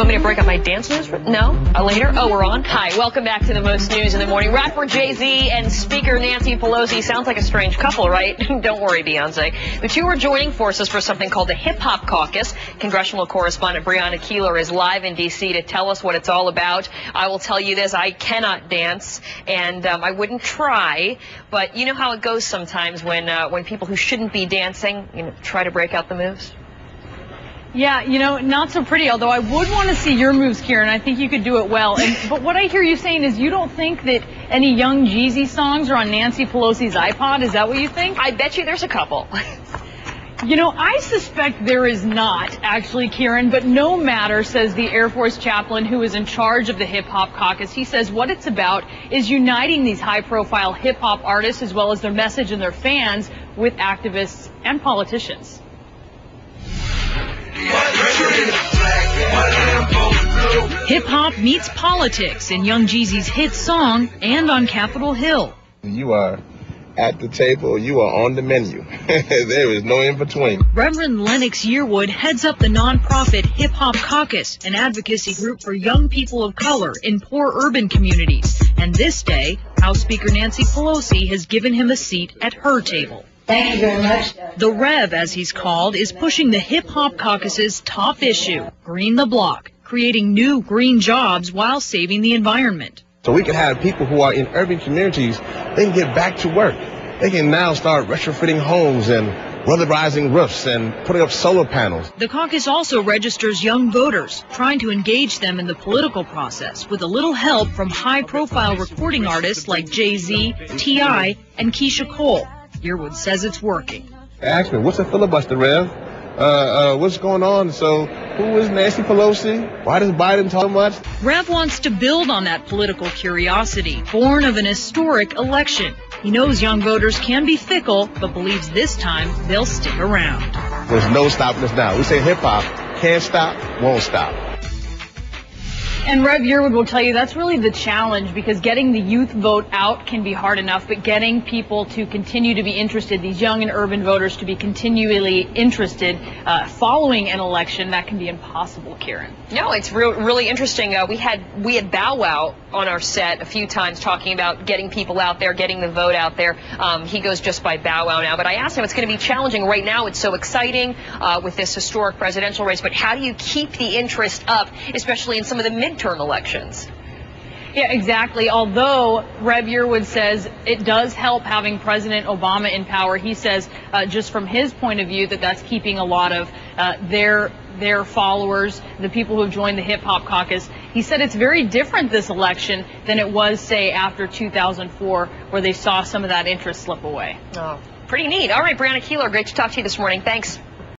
want me to break up my dance moves? No? Later? Oh, we're on? Hi, welcome back to the most news in the morning. Rapper Jay-Z and Speaker Nancy Pelosi sounds like a strange couple, right? Don't worry, Beyonce. The two are joining forces for something called the Hip Hop Caucus. Congressional correspondent Brianna Keeler is live in D.C. to tell us what it's all about. I will tell you this, I cannot dance, and I wouldn't try, but you know how it goes sometimes when people who shouldn't be dancing, try to break out the moves? Yeah, not so pretty, although I would want to see your moves, Kieran. I think you could do it well. But what I hear you saying is you don't think that any Young Jeezy songs are on Nancy Pelosi's iPod. Is that what you think? I bet you there's a couple. I suspect there is not, actually, Kieran, but no matter, says the Air Force chaplain who is in charge of the Hip Hop Caucus. He says what it's about is uniting these high-profile hip-hop artists as well as their message and their fans with activists and politicians. Hip-hop meets politics in Young Jeezy's hit song and on Capitol Hill. You are at the table, you are on the menu. There is no in between. Reverend Lennox Yearwood heads up the nonprofit Hip Hop Caucus, an advocacy group for young people of color in poor urban communities. And this day, House Speaker Nancy Pelosi has given him a seat at her table. Thank you very much. The Rev, as he's called, is pushing the Hip Hop Caucus's top issue, Green the Block, creating new green jobs while saving the environment. So we can have people who are in urban communities, they can get back to work. They can now start retrofitting homes and weatherizing roofs and putting up solar panels. The caucus also registers young voters, trying to engage them in the political process with a little help from high-profile recording artists like Jay-Z, T.I., and Keisha Cole. Yearwood says it's working. They asked me, what's a filibuster, Rev? What's going on? So who is Nancy Pelosi? Why does Biden talk much? Rev wants to build on that political curiosity, born of an historic election. He knows young voters can be fickle, but believes this time they'll stick around. There's no stopping us now. We say hip-hop, can't stop, won't stop. And Rev Yearwood will tell you that's really the challenge, because getting the youth vote out can be hard enough, but getting people to continue to be interested, these young and urban voters to be continually interested following an election, that can be impossible, Kieran. No, it's really interesting. We had Bow Wow on our set a few times talking about getting people out there, getting the vote out there. He goes just by Bow Wow now, but I asked him, it's going to be challenging. Right now it's so exciting with this historic presidential race, but how do you keep the interest up, especially in some of the midterm elections? Yeah, exactly. Although Rev Yearwood says it does help having President Obama in power. He says just from his point of view that's keeping a lot of their followers, the people who have joined the Hip Hop Caucus. He said it's very different this election than it was, say, after 2004, where they saw some of that interest slip away. Oh, pretty neat. All right, Brianna Keeler, great to talk to you this morning. Thanks.